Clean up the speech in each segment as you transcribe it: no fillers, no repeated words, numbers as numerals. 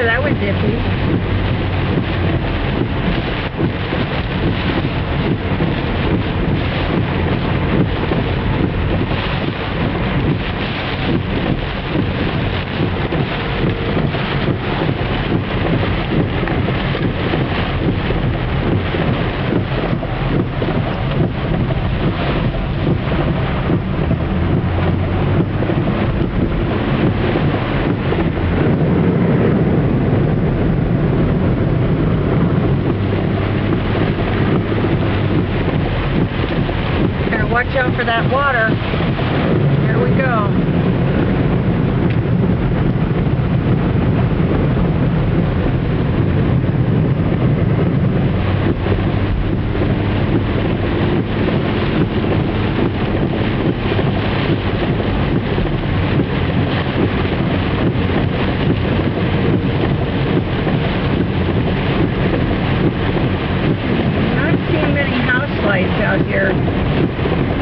water. That was zippy. Watch out for that water. Here we go. Not seeing many house lights out here.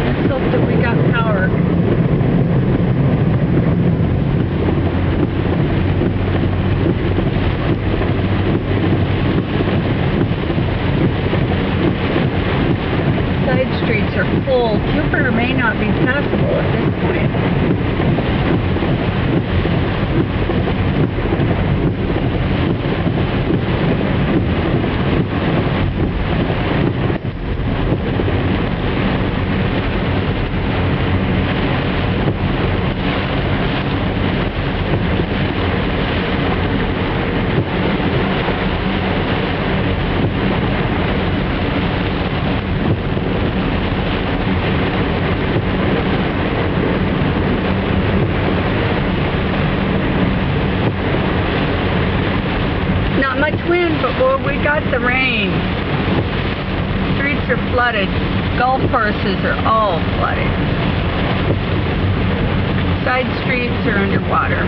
Let's hope that we got power. Side streets are full. Jupiter may not be passable at this point. Not much wind, but boy, we got the rain. Streets are flooded. Golf courses are all flooded. Side streets are underwater.